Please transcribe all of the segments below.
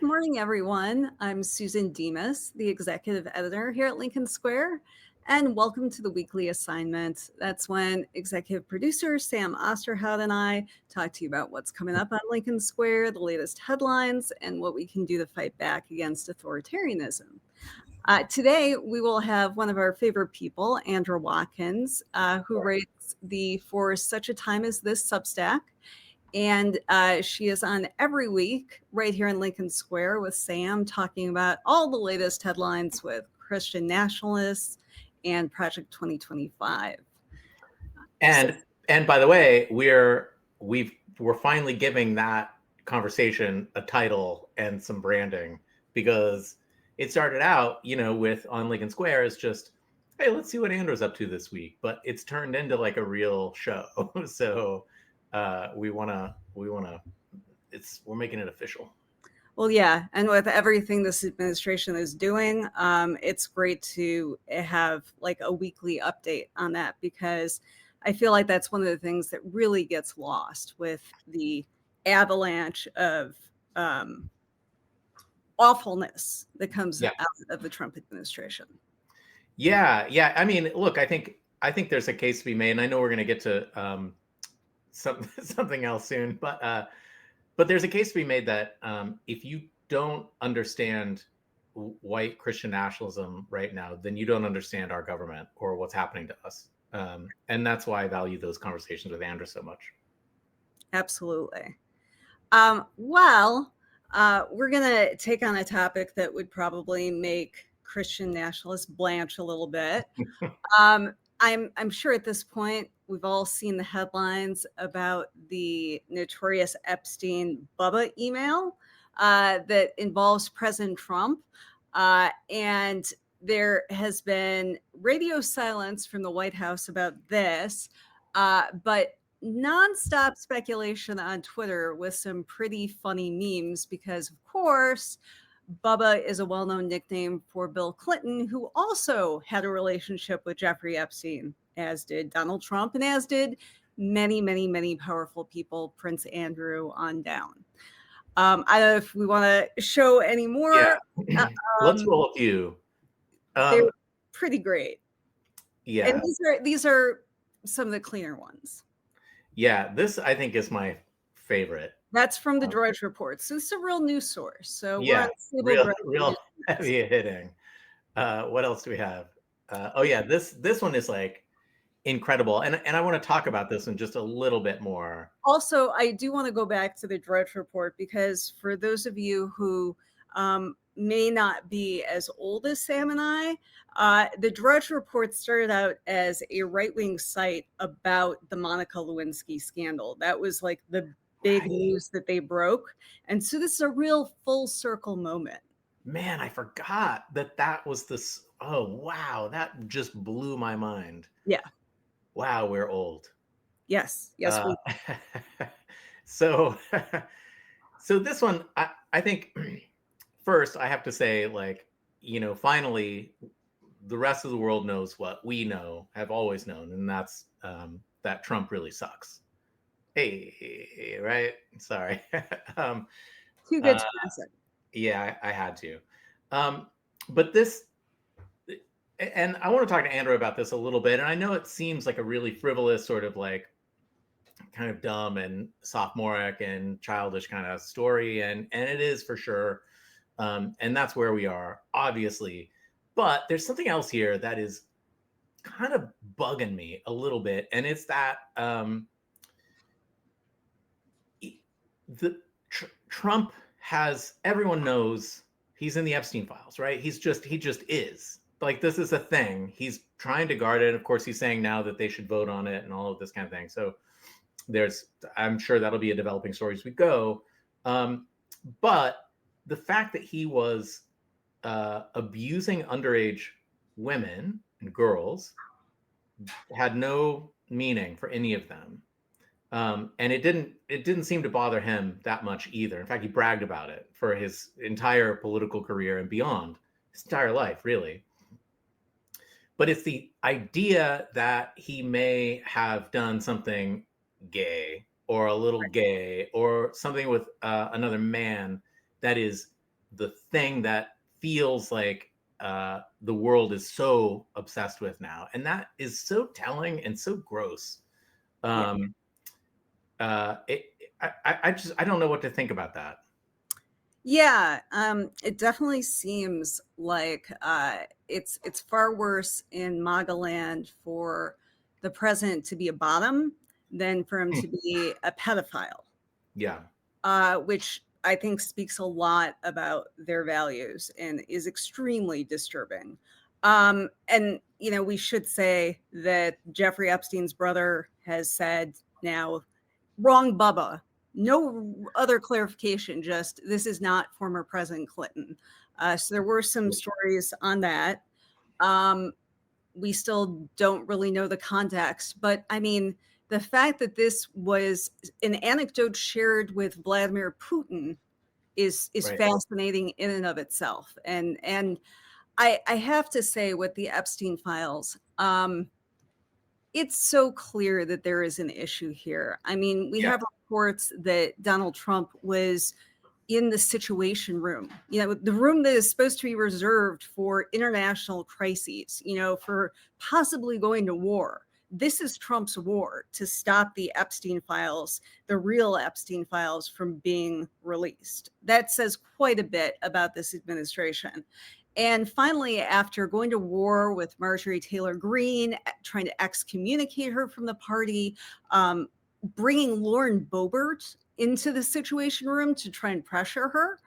Good morning, everyone. I'm Susan Demas, the executive editor here at Lincoln Square, and welcome to the weekly assignment. That's when executive producer Sam Osterhout and I talk to you about what's coming up on Lincoln Square, the latest headlines, and what we can do to fight back against authoritarianism. Today, we will have one of our favorite people, Andra Watkins, who writes the For Such a Time as This Substack. And she is on every week right here in Lincoln Square with Sam, talking about all the latest headlines with Christian nationalists and Project 2025. And by the way, we're finally giving that conversation a title and some branding, because it started out, with on Lincoln Square as just, hey, let's see what Andra's up to this week, but it's turned into like a real show. So we're making it official. Well, yeah, and with everything this administration is doing, it's great to have like a weekly update on that, because I feel like that's one of the things that really gets lost with the avalanche of awfulness that comes out of the Trump administration. Yeah. I mean, look, I think there's a case to be made, and I know we're going to get to something else soon, but there's a case to be made that if you don't understand white Christian nationalism right now, then you don't understand our government or what's happening to us. And that's why I value those conversations with Andra so much. Absolutely. We're going to take on a topic that would probably make Christian nationalists blanch a little bit. I'm sure at this point we've all seen the headlines about the notorious Epstein Bubba email that involves President Trump. And there has been radio silence from the White House about this, but nonstop speculation on Twitter with some pretty funny memes, because, of course, Bubba is a well-known nickname for Bill Clinton, who also had a relationship with Jeffrey Epstein, as did Donald Trump, and as did many, many, many powerful people, Prince Andrew on down. I don't know if we want to show any more. Yeah. Let's roll a few. They're pretty great. Yeah. And these are some of the cleaner ones. Yeah, this I think is my favorite. That's from the Drudge Report. So it's a real news source. So yeah, real heavy hitting. What else do we have? This one is like incredible, and I want to talk about this in just a little bit more. Also, I do want to go back to the Drudge Report, because for those of you who may not be as old as Sam and I, the Drudge Report started out as a right-wing site about the Monica Lewinsky scandal. That was like the big news that they broke. And so this is a real full circle moment. Man, I forgot that was this. Oh, wow. That just blew my mind. Yeah. Wow, we're old. Yes. So this one, I think first I have to say, like, finally the rest of the world knows what we have always known, and that's that Trump really sucks. Hey, right? Sorry. Too good to pass it. Yeah, I had to. But this, and I want to talk to Andra about this a little bit. And I know it seems like a really frivolous, sort of like kind of dumb and sophomoric and childish kind of story. And it is for sure. And that's where we are, obviously. But there's something else here that is kind of bugging me a little bit. And it's that Trump has, everyone knows he's in the Epstein files, right? He just is. Like, this is a thing. He's trying to guard it. Of course, he's saying now that they should vote on it and all of this kind of thing. So I'm sure that'll be a developing story as we go. But the fact that he was abusing underage women and girls had no meaning for any of them. And it didn't seem to bother him that much either. In fact, he bragged about it for his entire political career and beyond, his entire life, really. But it's the idea that he may have done something gay or a little gay or something with another man that is the thing that feels like the world is so obsessed with now, and that is so telling and so gross. Yeah. Um, I don't know what to think about that. Yeah, it definitely seems like it's far worse in MAGA land for the president to be a bottom than for him to be a pedophile, Yeah, which I think speaks a lot about their values and is extremely disturbing. And we should say that Jeffrey Epstein's brother has said now, wrong Bubba. No other clarification, just this is not former President Clinton. So there were some stories on that. Um, we still don't really know the context, but I mean, the fact that this was an anecdote shared with Vladimir Putin is right. fascinating in and of itself. And I have to say, with the Epstein files, it's so clear that there is an issue here. I mean, we Yeah, have reports that Donald Trump was in the Situation Room, the room that is supposed to be reserved for international crises, for possibly going to war. This is Trump's war to stop the Epstein files, the real Epstein files, from being released. That says quite a bit about this administration. And finally, after going to war with Marjorie Taylor Greene, trying to excommunicate her from the party, bringing Lauren Boebert into the Situation Room to try and pressure her.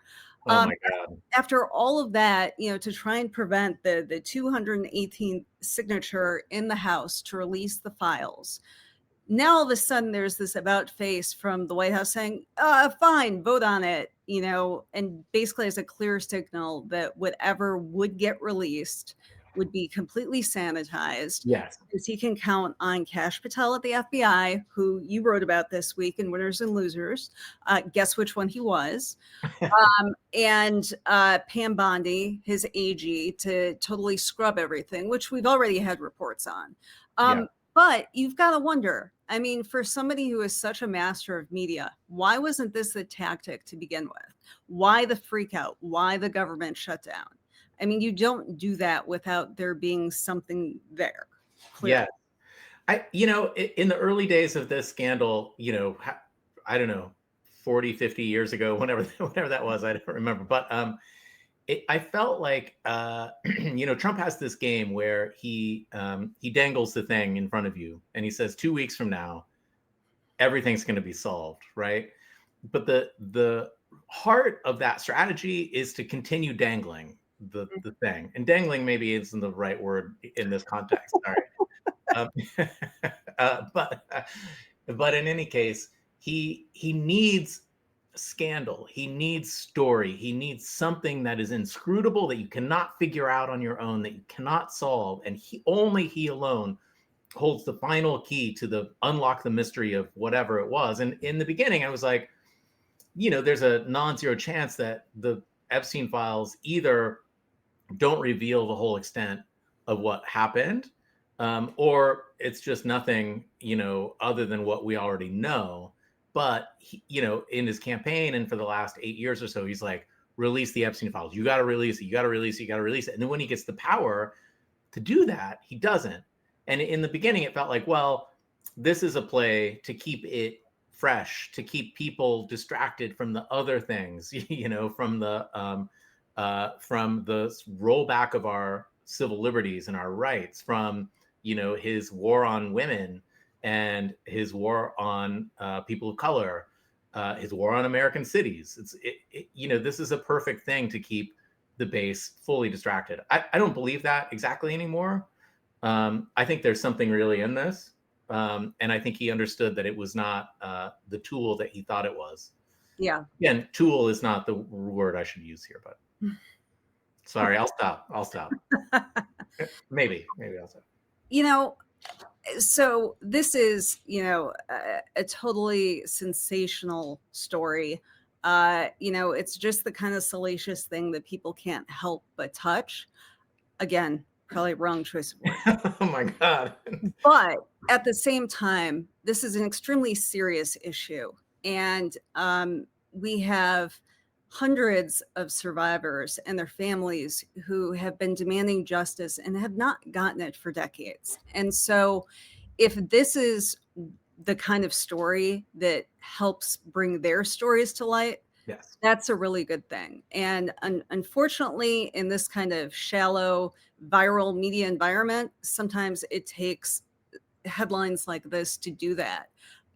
oh my God. After all of that, to try and prevent the 218th signature in the House to release the files. Now all of a sudden there's this about face from the White House saying, fine, vote on it, and basically as a clear signal that whatever would get released would be completely sanitized. Yes. Because he can count on Kash Patel at the FBI, who you wrote about this week in Winners and Losers. Guess which one he was. And Pam Bondi, his AG, to totally scrub everything, which we've already had reports on. Yeah. But you've got to wonder, I mean, for somebody who is such a master of media, why wasn't this the tactic to begin with? Why the freak out? Why the government shutdown? I mean, you don't do that without there being something there, clearly. Yeah. In the early days of this scandal, I don't know, 40, 50 years ago, whenever that was, I don't remember. But I felt like, Trump has this game where he dangles the thing in front of you and he says 2 weeks from now, everything's going to be solved, right? But the heart of that strategy is to continue dangling the thing. And dangling maybe isn't the right word in this context. Sorry. Um, but in any case, he needs scandal. He needs story. He needs something that is inscrutable that you cannot figure out on your own, that you cannot solve, and he alone holds the final key to the unlock the mystery of whatever it was. And in the beginning, I was like, there's a non-zero chance that the Epstein files either don't reveal the whole extent of what happened, or it's just nothing, other than what we already know. But in his campaign and for the last 8 years or so, he's like, release the Epstein files. You got to release it. You got to release it. You got to release it. And then when he gets the power to do that, he doesn't. And in the beginning, it felt like, well, this is a play to keep it fresh, to keep people distracted from the other things, from the rollback of our civil liberties and our rights, from his war on women and his war on people of color, his war on American cities. This is a perfect thing to keep the base fully distracted. I don't believe that exactly anymore. I think there's something really in this. And I think he understood that it was not the tool that he thought it was. Yeah. Again, tool is not the word I should use here, but sorry, I'll stop. Maybe I'll stop. So this is, a totally sensational story. It's just the kind of salacious thing that people can't help but touch. Again, probably wrong choice of word. Oh my God. But at the same time, this is an extremely serious issue. And we have hundreds of survivors and their families who have been demanding justice and have not gotten it for decades. And so if this is the kind of story that helps bring their stories to light, Yes. that's a really good thing. And unfortunately, in this kind of shallow viral media environment, sometimes it takes headlines like this to do that.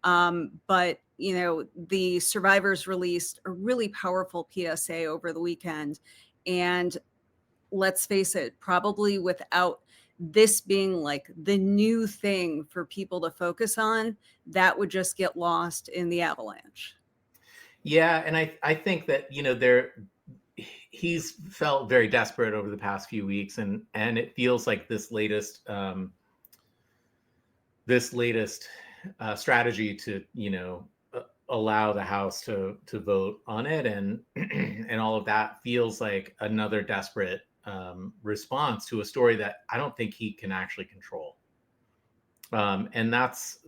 But the survivors released a really powerful PSA over the weekend, and let's face it, probably without this being like the new thing for people to focus on, that would just get lost in the avalanche. Yeah, and I think that he's felt very desperate over the past few weeks, and it feels like this latest strategy to allow the House to vote on it and and all of that feels like another desperate response to a story that I don't think he can actually control. And that's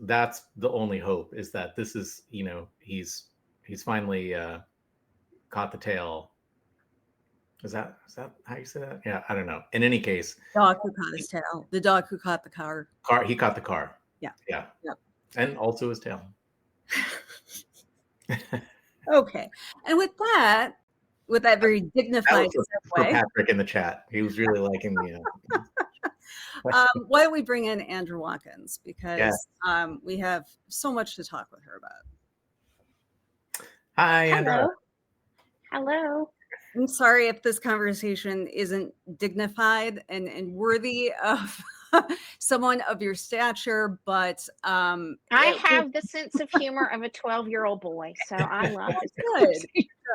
the only hope, is that this is he's finally caught the tail. Is that how you say that? Yeah, I don't know. In any case, Dog who caught his tail. The dog who caught the car. he caught the car. Yeah. Yeah. Yep. And also his tail. Okay. And with that very dignified for segue, Patrick in the chat. He was really liking the why don't we bring in Andra Watkins, because Yes. we have so much to talk with her about. Hi, Andra. Hello. I'm sorry if this conversation isn't dignified and worthy of someone of your stature, but I have the sense of humor of a 12-year-old boy, so I love this.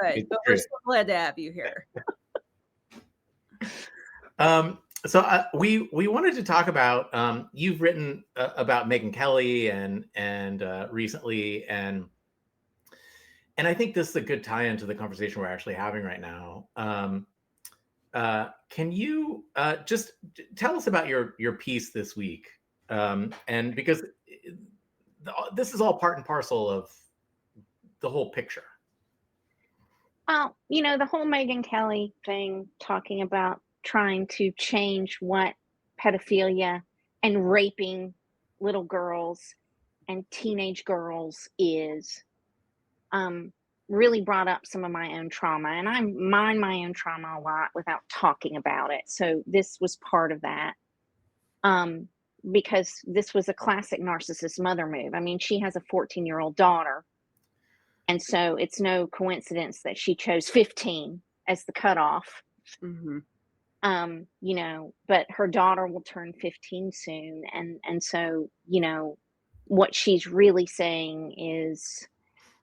Good. But we're so glad to have you here. So we wanted to talk about you've written about Megyn Kelly and recently, and I think this is a good tie-in to the conversation we're actually having right now. Can you just tell us about your piece this week? And because this is all part and parcel of the whole picture. Well, the whole Megyn Kelly thing, talking about trying to change what pedophilia and raping little girls and teenage girls is, really brought up some of my own trauma. And I mind my own trauma a lot without talking about it. So this was part of that. Because this was a classic narcissist mother move. I mean, she has a 14-year-old daughter. And so it's no coincidence that she chose 15 as the cutoff. Mm-hmm. But her daughter will turn 15 soon. And so, what she's really saying is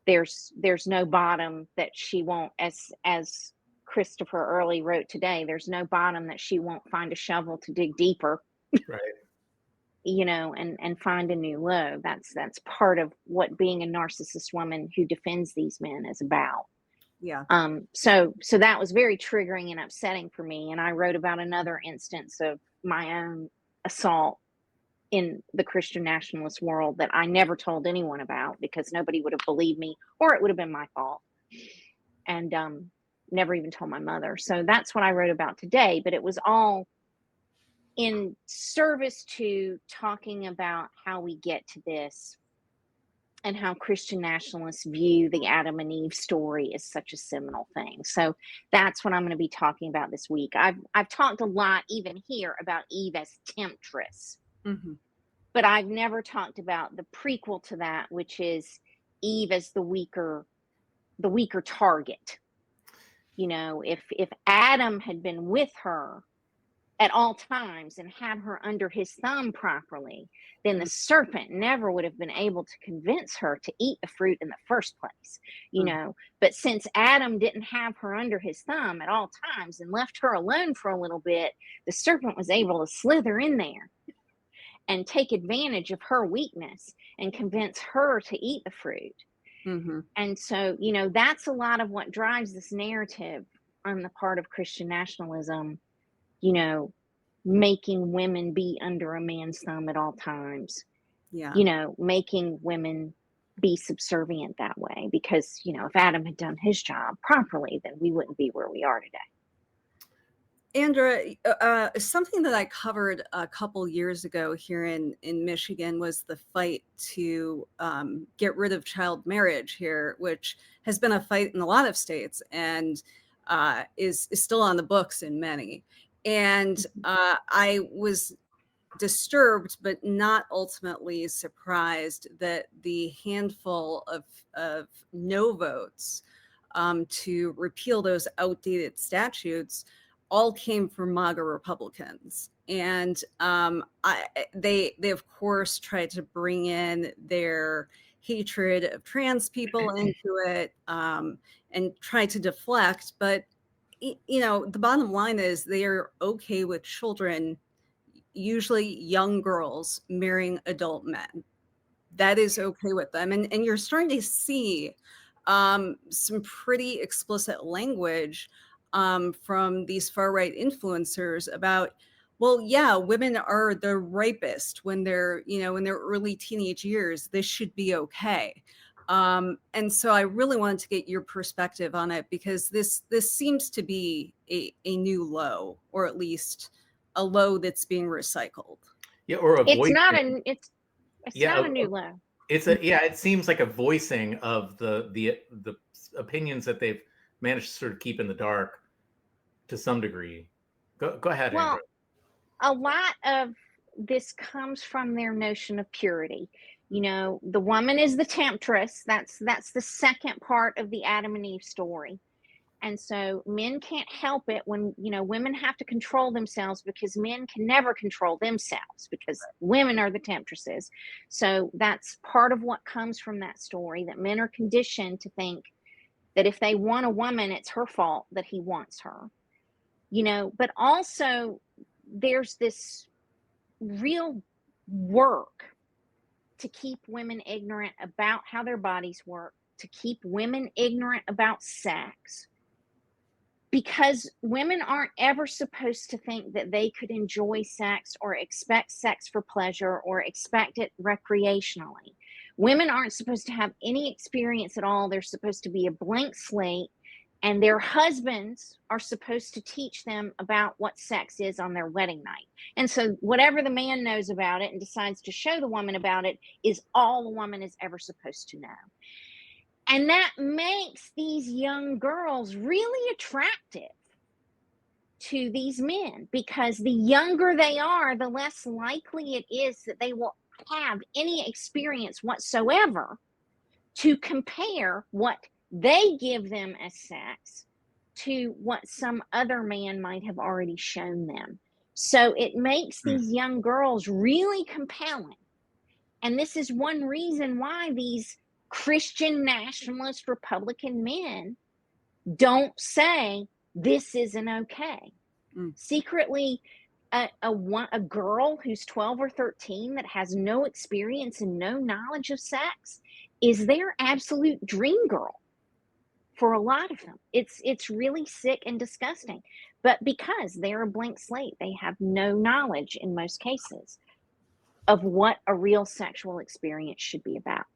there's no bottom that she won't, as Christopher Early wrote today, there's no bottom that she won't find a shovel to dig deeper. Right. And find a new low. That's part of what being a narcissist woman who defends these men is about. Yeah. So that was very triggering and upsetting for me. And I wrote about another instance of my own assault in the Christian nationalist world that I never told anyone about because nobody would have believed me, or it would have been my fault. And never even told my mother. So that's what I wrote about today. But it was all in service to talking about how we get to this and how Christian nationalists view the Adam and Eve story as such a seminal thing. So that's what I'm going to be talking about this week. I've talked a lot, even here, about Eve as temptress, Mm-hmm. but I've never talked about the prequel to that, which is Eve as the weaker target. If Adam had been with her at all times and had her under his thumb properly, then the serpent never would have been able to convince her to eat the fruit in the first place, But since Adam didn't have her under his thumb at all times and left her alone for a little bit, the serpent was able to slither in there and take advantage of her weakness and convince her to eat the fruit. Mm-hmm. And so, that's a lot of what drives this narrative on the part of Christian nationalism, making women be under a man's thumb at all times. Yeah. Making women be subservient that way, because, you know, if Adam had done his job properly, then we wouldn't be where we are today. Andra, something that I covered a couple years ago here in Michigan was the fight to get rid of child marriage here, which has been a fight in a lot of states and is still on the books in many. And I was disturbed, but not ultimately surprised that the handful of no votes to repeal those outdated statutes all came from MAGA Republicans. And they of course tried to bring in their hatred of trans people into it and try to deflect. But you know, the bottom line is they are okay with children, usually young girls, marrying adult men. That is okay with them. And you're starting to see some pretty explicit language from these far right influencers about, well, yeah, women are the ripest when they're, you know, in their early teenage years. This should be okay. And so I really wanted to get your perspective on it, because this seems to be a new low, or at least a low that's being recycled. Yeah, or a It's voicing. not a it's Yeah, not a new low. It's a yeah. It seems like a voicing of the opinions that they've managed to sort of keep in the dark to some degree. Go ahead, Well, Andra. a lot of this comes from their notion of purity. You know, the woman is the temptress. That's the second part of the Adam and Eve story. And so men can't help it when, you know, women have to control themselves, because men can never control themselves, because women are the temptresses. So that's part of what comes from that story, that men are conditioned to think that if they want a woman, it's her fault that he wants her. You know, but also there's this real work to keep women ignorant about how their bodies work, to keep women ignorant about sex, because women aren't ever supposed to think that they could enjoy sex or expect sex for pleasure or expect it recreationally. Women aren't supposed to have any experience at all. They're supposed to be a blank slate, and their husbands are supposed to teach them about what sex is on their wedding night. And so whatever the man knows about it and decides to show the woman about it is all the woman is ever supposed to know. And that makes these young girls really attractive to these men, because the younger they are, the less likely it is that they will have any experience whatsoever to compare what they give them as sex to what some other man might have already shown them. So it makes these young girls really compelling. And this is one reason why these Christian nationalist Republican men don't say this isn't okay. Secretly, a girl who's 12 or 13 that has no experience and no knowledge of sex is their absolute dream girl for a lot of them. It's really sick and disgusting. But because they're a blank slate, they have no knowledge in most cases of what a real sexual experience should be about.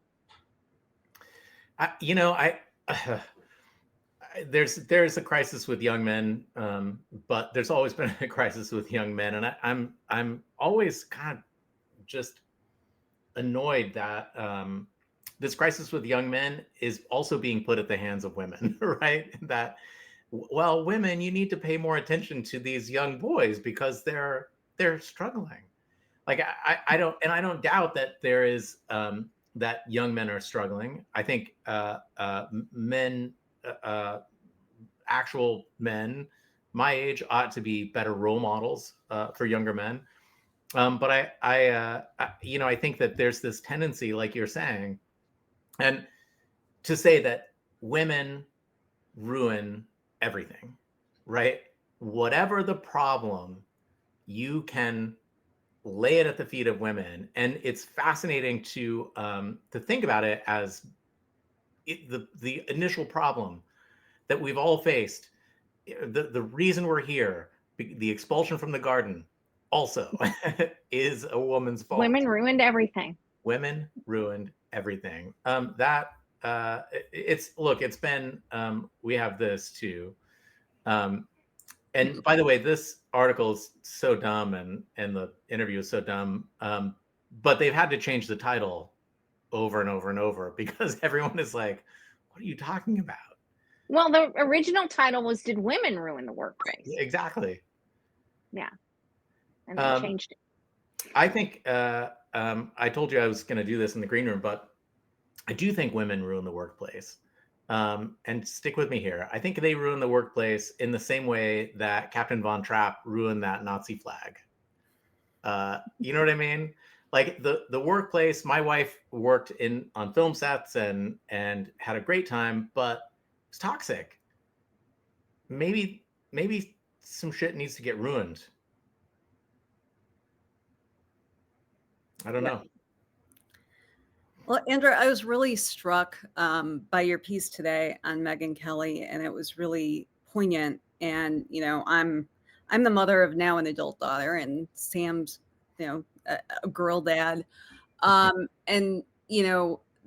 There's a crisis with young men, but there's always been a crisis with young men, and I'm always kind of just annoyed that this crisis with young men is also being put at the hands of women, right? That, well, women, you need to pay more attention to these young boys because they're struggling. Like I don't doubt that there is that young men are struggling. I think men, actual men my age ought to be better role models for younger men. But I think that there's this tendency, like you're saying, and to say that women ruin everything, right? Whatever the problem, you can lay it at the feet of women. And it's fascinating to think about it as the initial problem that we've all faced. The reason we're here, the expulsion from the garden, also is a woman's fault. Women ruined everything. Women ruined everything. It's been, we have this too. And by the way, this article is so dumb, and the interview is so dumb. But they've had to change the title over and over and over because everyone is like, what are you talking about? Well, the original title was "Did Women Ruin the Workplace?" Exactly. Yeah, and they changed it. I think I told you I was going to do this in the green room, but I do think women ruin the workplace. And stick with me here. I think they ruin the workplace in the same way that Captain Von Trapp ruined that Nazi flag. You know what I mean? Like the workplace. My wife worked on film sets and had a great time, but it's toxic. Maybe some shit needs to get ruined. I don't know. Well, Andra, I was really struck by your piece today on Megyn Kelly, and it was really poignant. And I'm the mother of now an adult daughter, and Sam's a girl dad, and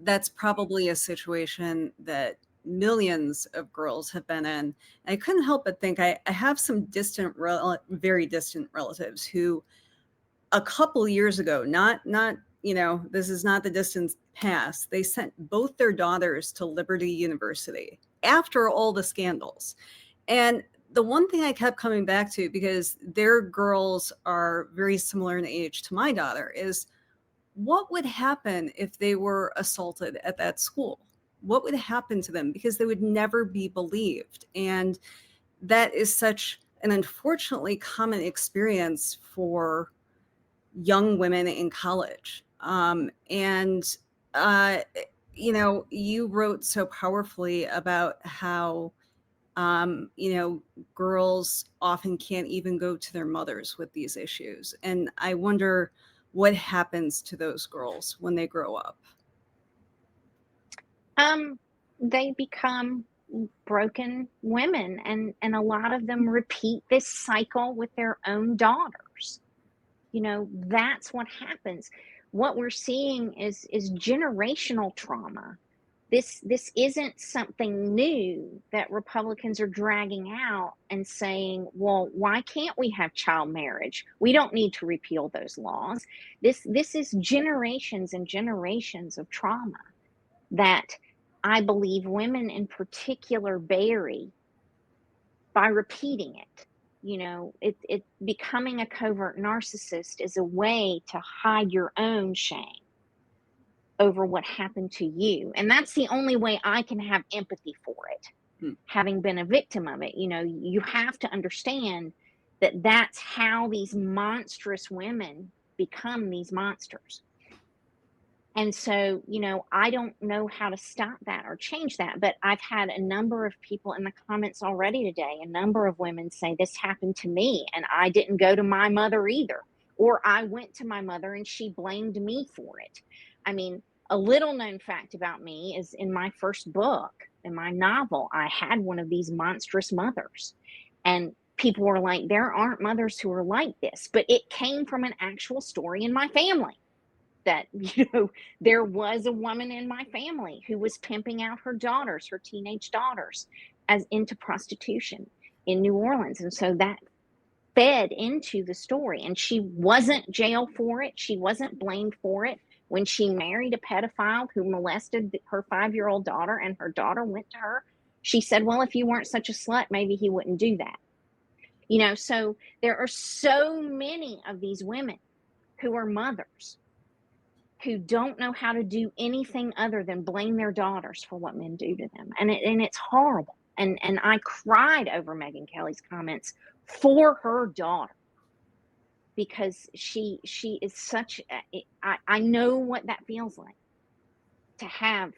that's probably a situation that millions of girls have been in. And I couldn't help but think I have some very distant relatives who a couple years ago, not this is not the distant past, they sent both their daughters to Liberty University after all the scandals. And the one thing I kept coming back to, because their girls are very similar in age to my daughter, is what would happen if they were assaulted at that school? What would happen to them? Because they would never be believed. And that is such an unfortunately common experience for young women in college. You wrote so powerfully about how, girls often can't even go to their mothers with these issues. And I wonder what happens to those girls when they grow up. They become broken women, and a lot of them repeat this cycle with their own daughters. That's what happens. What we're seeing is generational trauma. This isn't something new that Republicans are dragging out and saying, well, why can't we have child marriage? We don't need to repeal those laws. This is generations and generations of trauma that I believe women in particular bury by repeating it. It becoming a covert narcissist is a way to hide your own shame over what happened to you. And that's the only way I can have empathy for it, having been a victim of it. You have to understand that that's how these monstrous women become these monsters. And so, I don't know how to stop that or change that, but I've had a number of people in the comments already today, a number of women say this happened to me and I didn't go to my mother either, or I went to my mother and she blamed me for it. I mean, a little known fact about me is in my first book, in my novel, I had one of these monstrous mothers, and people were like, there aren't mothers who are like this, but it came from an actual story in my family. That there was a woman in my family who was pimping out her teenage daughters, as into prostitution in New Orleans. And so that fed into the story, and she wasn't jailed for it. She wasn't blamed for it. When she married a pedophile who molested her 5-year-old daughter, and her daughter went to her, she said, well, if you weren't such a slut, maybe he wouldn't do that. So there are so many of these women who are mothers who don't know how to do anything other than blame their daughters for what men do to them. And it's horrible. And I cried over Megyn Kelly's comments for her daughter, because she is such I know what that feels like, to have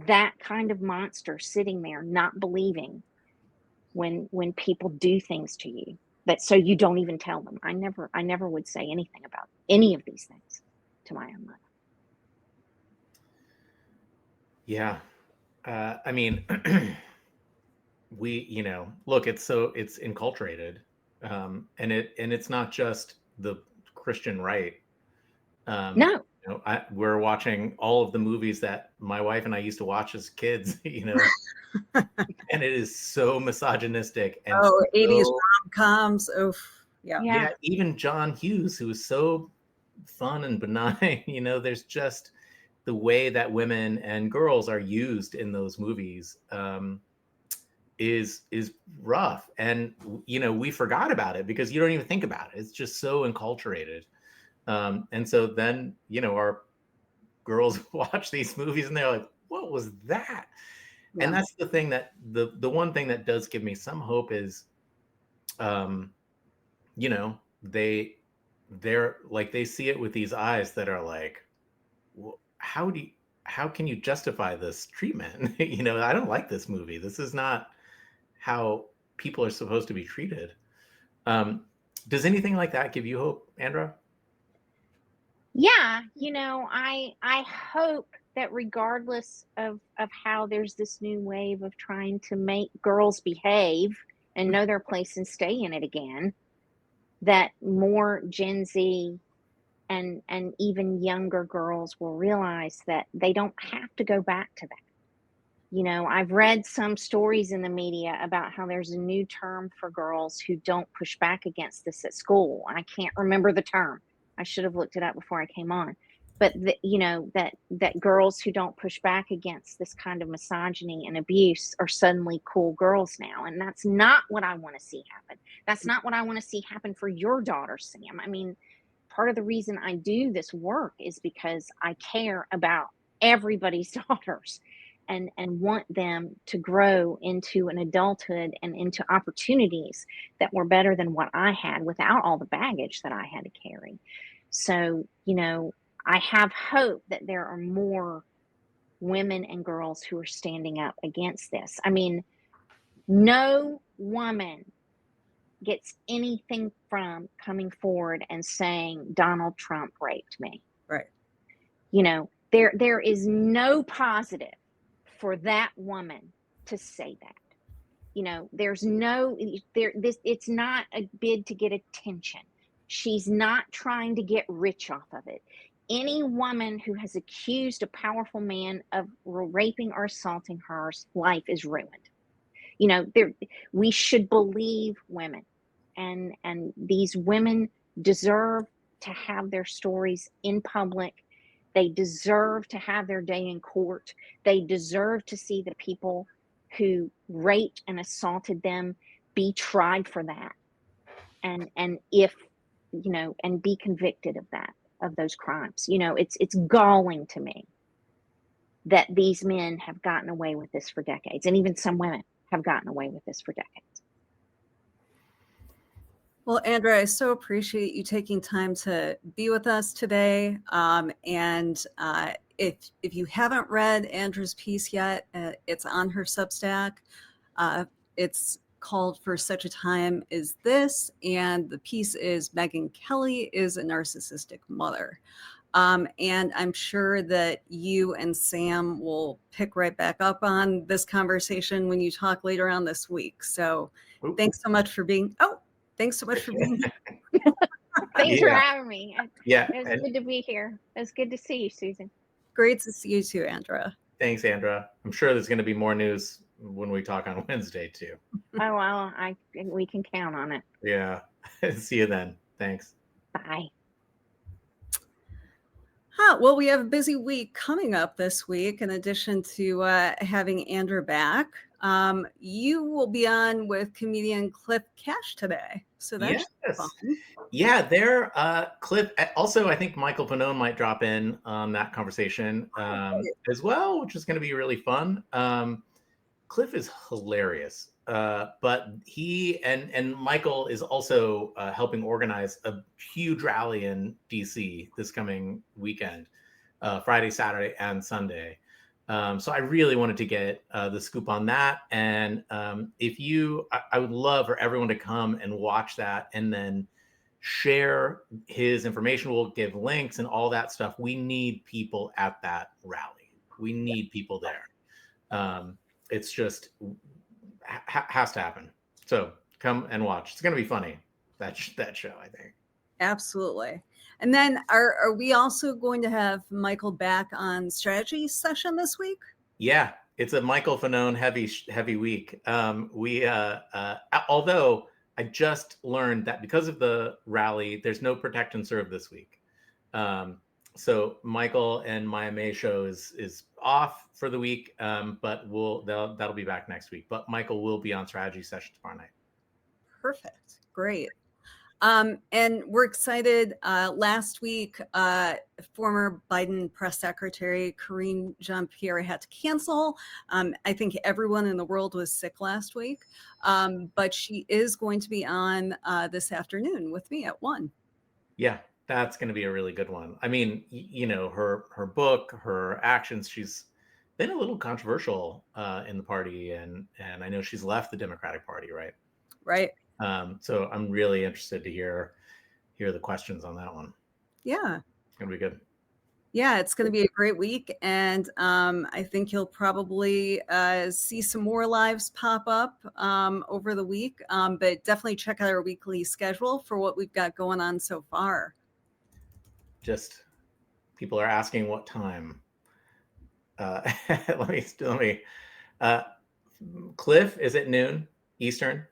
that kind of monster sitting there not believing when people do things to you, that so you don't even tell them. I never would say anything about any of these things to my own mother. Yeah. I mean, look, it's enculturated. And it's not just the Christian right. No. You know, we're watching all of the movies that my wife and I used to watch as kids, you know, and it is so misogynistic and Oh, 80s so, rom-coms. Oof. Yeah. yeah, even John Hughes, who was so fun and benign, you know, there's just the way that women and girls are used in those movies is rough. And you know, we forgot about it because you don't even think about it. It's just so enculturated. And so then, you know, our girls watch these movies and they're like, what was that? Yeah. And that's the thing that the one thing that does give me some hope is you know, they're like, they see it with these eyes that are like, well, how can you justify this treatment? You know, I don't like this movie. This is not how people are supposed to be treated. Um, does anything like that give you hope, Andra? Yeah, you know, I hope that regardless of how there's this new wave of trying to make girls behave and know their place and stay in it again, that more Gen Z and even younger girls will realize that they don't have to go back to that. You know, I've read some stories in the media about how there's a new term for girls who don't push back against this at school. I can't remember the term. I should have looked it up before I came on. But you know, that girls who don't push back against this kind of misogyny and abuse are suddenly cool girls now, and that's not what I want to see happen. That's not what I want to see happen for your daughter, Sam. I mean, part of the reason I do this work is because I care about everybody's daughters and want them to grow into an adulthood and into opportunities that were better than what I had without all the baggage that I had to carry. So, you know, I have hope that there are more women and girls who are standing up against this. I mean, no woman gets anything from coming forward and saying Donald Trump raped me. Right. You know, there is no positive for that woman to say that. You know, there's no this it's not a bid to get attention. She's not trying to get rich off of it. Any woman who has accused a powerful man of raping or assaulting her life is ruined. You know, we should believe women, and these women deserve to have their stories in public. They deserve to have their day in court. They deserve to see the people who raped and assaulted them be tried for that, and if you know, and be convicted of that, of those crimes. You know, it's galling to me that these men have gotten away with this for decades, and even some women have gotten away with this for decades. Well, Andra, I so appreciate you taking time to be with us today. If you haven't read Andra's piece yet, it's on her Substack. It's called For Such a Time As This, and the piece is Megyn Kelly is a Narcissistic Mother. And I'm sure that you and Sam will pick right back up on this conversation when you talk later on this week. So thanks so much for being, thanks so much for being here. Thanks for having me. Yeah. It was good to be here. It was good to see you, Susan. Great to see you too, Andra. Thanks, Andra. I'm sure there's going to be more news when we talk on Wednesday too. Oh, well, we can count on it. Yeah. See you then. Thanks. Bye. Well, we have a busy week coming up this week. In addition to having Andra back, you will be on with comedian Cliff Cash today. So that's fun. Yeah, there. Cliff. Also, I think Michael Panone might drop in on that conversation as well, which is going to be really fun. Cliff is hilarious, but he and Michael is also helping organize a huge rally in DC this coming weekend, Friday, Saturday, and Sunday. So I really wanted to get the scoop on that. And I would love for everyone to come and watch that and then share his information. We'll give links and all that stuff. We need people at that rally. We need people there. It's just has to happen. So come and watch. It's going to be funny. That show, I think. Absolutely. And then are we also going to have Michael back on strategy session this week? Yeah, it's a Michael Fanone heavy week. Although I just learned that because of the rally, there's no protect and serve this week. So Michael and Maya May show is off for the week, but that'll be back next week. But Michael will be on strategy session tomorrow night. Perfect. Great. And we're excited. Last week, former Biden press secretary Karine Jean-Pierre had to cancel. I think everyone in the world was sick last week, but she is going to be on this afternoon with me at 1. Yeah, that's going to be a really good one. I mean, her book, her actions, she's been a little controversial in the party, and I know she's left the Democratic Party, right? Right. So I'm really interested to hear the questions on that one. Yeah. It's going to be good. Yeah, it's going to be a great week. And I think you'll probably see some more lives pop up over the week. But definitely check out our weekly schedule for what we've got going on so far. Just people are asking what time. Let me. Cliff is at noon Eastern.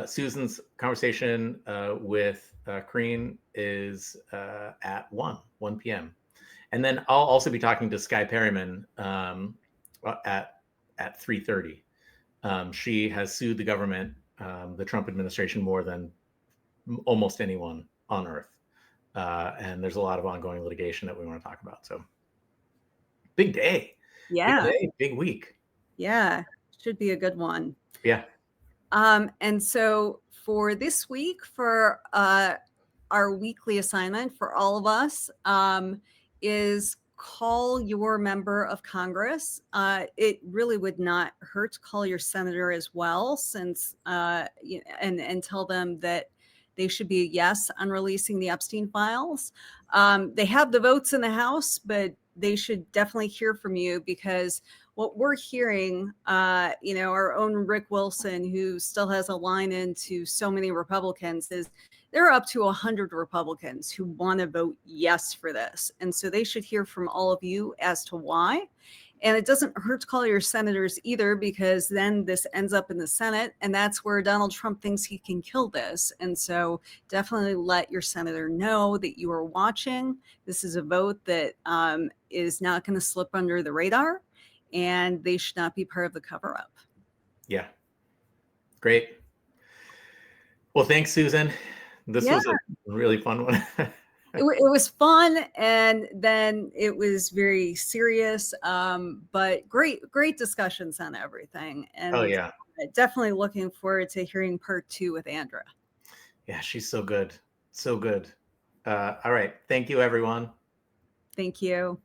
Susan's conversation with Karine is at 1 p.m. And then I'll also be talking to Skye Perryman at 3:30. She has sued the government, the Trump administration, more than almost anyone on earth. And there's a lot of ongoing litigation that we want to talk about. So big day. Yeah. Big day, big week. Yeah. Should be a good one. Yeah. And so for this week, for our weekly assignment for all of us is call your member of Congress. It really would not hurt to call your senator as well, since and tell them that they should be a yes on releasing the Epstein files. They have the votes in the House, but they should definitely hear from you, because what we're hearing, our own Rick Wilson, who still has a line into so many Republicans, is there are up to 100 Republicans who want to vote yes for this. And so they should hear from all of you as to why. And it doesn't hurt to call your senators either, because then this ends up in the Senate, and that's where Donald Trump thinks he can kill this. And so definitely let your senator know that you are watching. This is a vote that is not going to slip under the radar, and they should not be part of the cover-up. Yeah. Great. Well, thanks, Susan. This was a really fun one. It was fun, and then it was very serious, but great discussions on everything. And oh yeah, definitely looking forward to hearing part 2 with Andra. Yeah, she's so good. So good. All right. Thank you, everyone. Thank you.